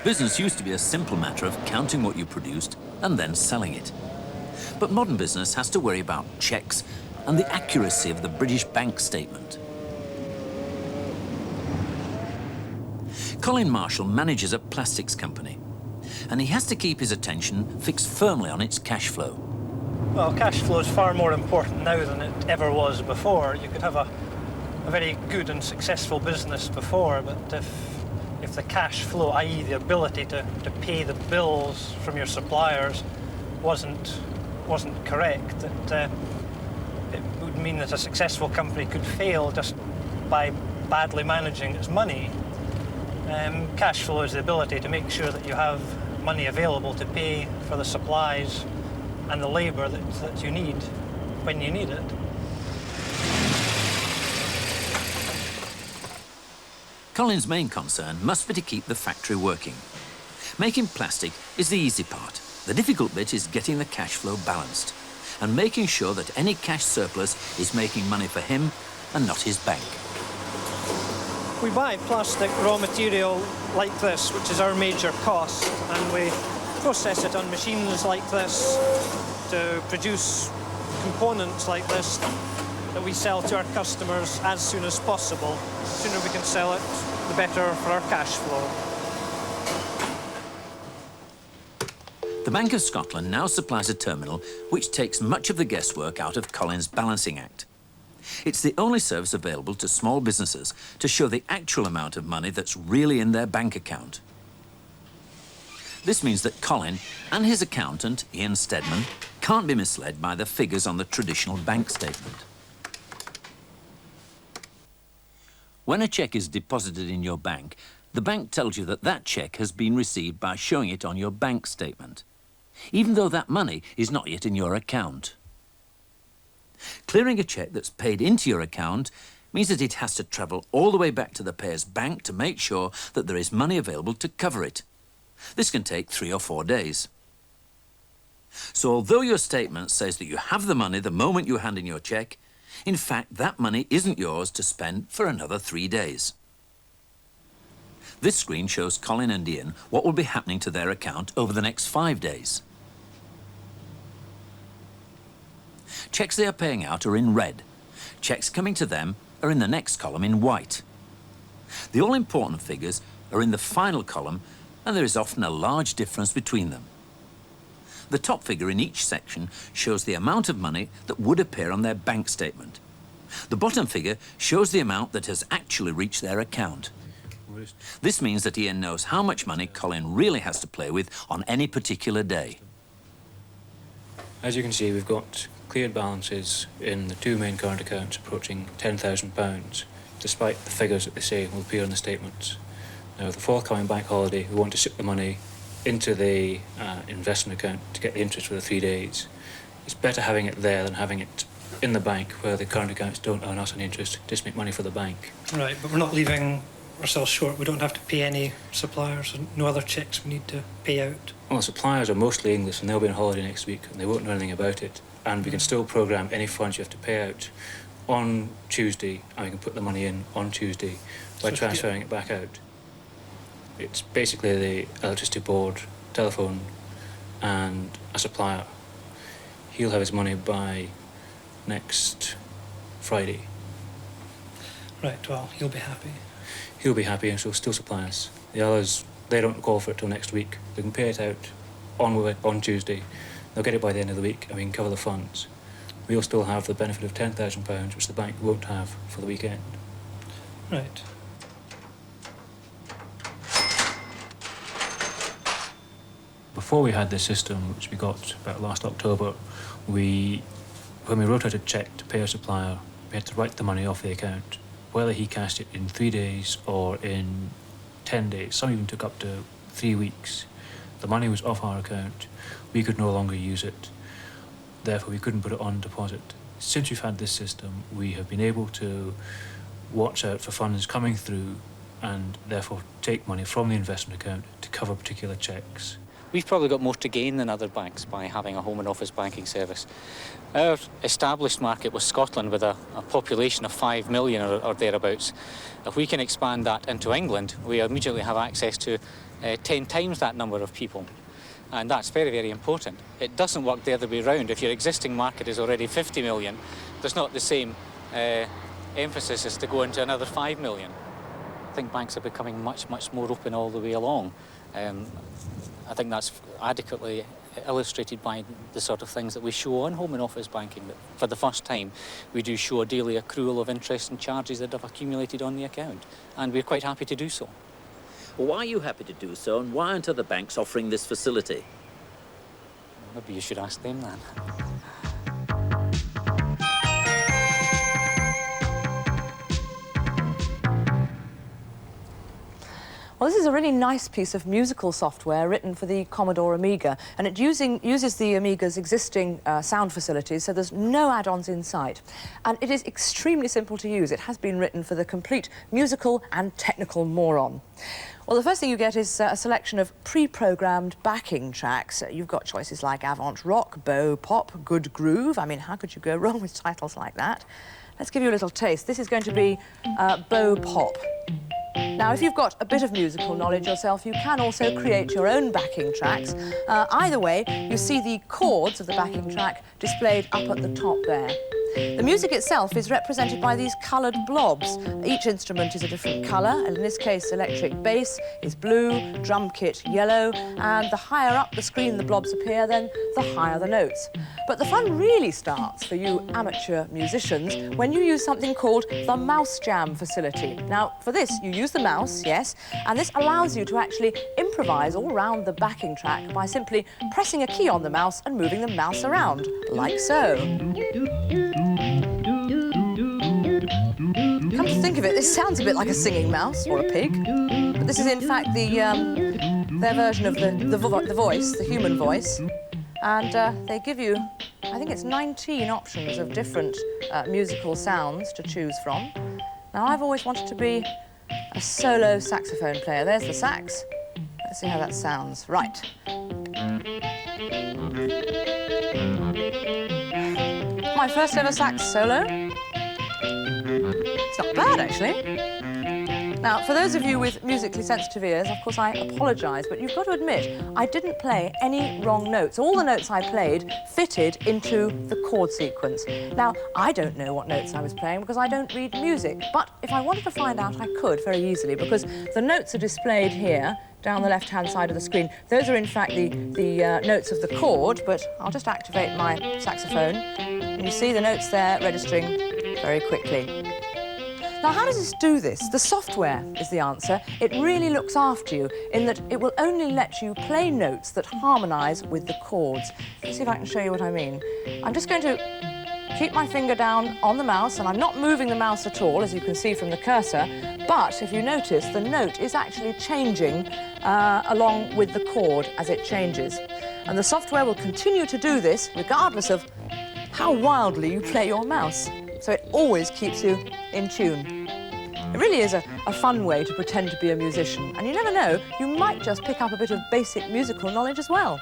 Business used to be a simple matter of counting what you produced and then selling it. But modern business has to worry about checks and the accuracy of the British bank statement. Colin Marshall manages a plastics company, and he has to keep his attention fixed firmly on its cash flow. Well, cash flow is far more important now than it ever was before. You could have a very good and successful business before, but if the cash flow, i.e. the ability to pay the bills from your suppliers, wasn't correct, it would mean that a successful company could fail just by badly managing its money. Cash flow is the ability to make sure that you have money available to pay for the supplies and the labour that you need when you need it. Colin's main concern must be to keep the factory working. Making plastic is the easy part. The difficult bit is getting the cash flow balanced and making sure that any cash surplus is making money for him and not his bank. We buy plastic raw material like this, which is our major cost, and we process it on machines like this to produce components like this that we sell to our customers as soon as possible. The sooner we can sell it, the better for our cash flow. The Bank of Scotland now supplies a terminal which takes much of the guesswork out of Colin's balancing act. It's the only service available to small businesses to show the actual amount of money that's really in their bank account. This means that Colin and his accountant, Ian Stedman, can't be misled by the figures on the traditional bank statement. When a cheque is deposited in your bank, the bank tells you that that cheque has been received by showing it on your bank statement, even though that money is not yet in your account. Clearing a cheque that's paid into your account means that it has to travel all the way back to the payer's bank to make sure that there is money available to cover it. This can take 3 or 4 days. So although your statement says that you have the money the moment you hand in your cheque, in fact, that money isn't yours to spend for another 3 days. This screen shows Colin and Ian what will be happening to their account over the next 5 days. Cheques they are paying out are in red. Cheques coming to them are in the next column in white. The all-important figures are in the final column, and there is often a large difference between them. The top figure in each section shows the amount of money that would appear on their bank statement. The bottom figure shows the amount that has actually reached their account. This means that Ian knows how much money Colin really has to play with on any particular day. As you can see, we've got cleared balances in the 2 main current accounts approaching £10,000, despite the figures that they say will appear in the statements. Now, with the forthcoming bank holiday, we want to ship the money into the investment account to get the interest for the 3 days. It's better having it there than having it in the bank where the current accounts don't earn us any interest, just make money for the bank. Right, but we're not leaving ourselves short. We don't have to pay any suppliers and no other cheques we need to pay out. Well, suppliers are mostly English and they'll be on holiday next week and they won't know anything about it. And we can still programme any funds you have to pay out on Tuesday, and we can put the money in on Tuesday by transferring it back out. It's basically the electricity board, telephone, and a supplier. He'll have his money by next Friday. Right, well, he'll be happy. He'll be happy and she'll still supply us. The others, they don't call for it till next week. They can pay it out on Tuesday. They'll get it by the end of the week and we can cover the funds. We'll still have the benefit of £10,000, which the bank won't have for the weekend. Right. Before we had this system, which we got about last October, when we wrote out a cheque to pay a supplier, we had to write the money off the account. Whether he cashed it in 3 days or in 10 days, some even took up to 3 weeks. The money was off our account. We could no longer use it. Therefore, we couldn't put it on deposit. Since we've had this system, we have been able to watch out for funds coming through and therefore take money from the investment account to cover particular cheques. we've probably got more to gain than other banks by having a home and office banking service. Our established market was Scotland with a population of 5 million or thereabouts. If we can expand that into England, we immediately have access to 10 times that number of people. And that's very, very important. It doesn't work the other way around. If your existing market is already 50 million, there's not the same emphasis as to go into another 5 million. I think banks are becoming much, much more open all the way along. I think that's adequately illustrated by the sort of things that we show on home and office banking. That for the first time, we do show a daily accrual of interest and charges that have accumulated on the account, and we're quite happy to do so. Why are you happy to do so, and why aren't other banks offering this facility? Maybe you should ask them then. Well, this is a really nice piece of musical software written for the Commodore Amiga, and it uses the Amiga's existing sound facilities, so there's no add-ons in sight. And it is extremely simple to use. It has been written for the complete musical and technical moron. Well, the first thing you get is a selection of pre-programmed backing tracks. You've got choices like Avant Rock, Bow Pop, Good Groove. I mean, how could you go wrong with titles like that? Let's give you a little taste. This is going to be Bow Pop. Now, if you've got a bit of musical knowledge yourself, you can also create your own backing tracks. Either way, you see the chords of the backing track displayed up at the top there. The music itself is represented by these coloured blobs. Each instrument is a different colour, and in this case, electric bass is blue, drum kit yellow, and the higher up the screen the blobs appear, then the higher the notes. But the fun really starts for you amateur musicians when you use something called the Mouse Jam facility. Now, for this, you use the mouse, yes, and this allows you to actually improvise all around the backing track by simply pressing a key on the mouse and moving the mouse around, like so. Come to think of it, this sounds a bit like a singing mouse or a pig, but this is in fact their version of the voice, the human voice, and they give you, I think it's 19 options of different musical sounds to choose from. Now, I've always wanted to be a solo saxophone player. There's the sax. Let's see how that sounds. Right. My first ever sax solo. It's not bad, actually. Now, for those of you with musically sensitive ears, of course, I apologise, but you've got to admit, I didn't play any wrong notes. All the notes I played fitted into the chord sequence. Now, I don't know what notes I was playing because I don't read music, but if I wanted to find out, I could very easily, because the notes are displayed here, down the left-hand side of the screen. Those are, in fact, the notes of the chord, but I'll just activate my saxophone, and you see the notes there registering very quickly. Now, how does this do this? The software is the answer. It really looks after you in that it will only let you play notes that harmonise with the chords. Let's see if I can show you what I mean. I'm just going to keep my finger down on the mouse, and I'm not moving the mouse at all, as you can see from the cursor, but if you notice, the note is actually changing along with the chord as it changes. And the software will continue to do this regardless of how wildly you play your mouse. So it always keeps you in tune. It really is a fun way to pretend to be a musician, and you never know, you might just pick up a bit of basic musical knowledge as well.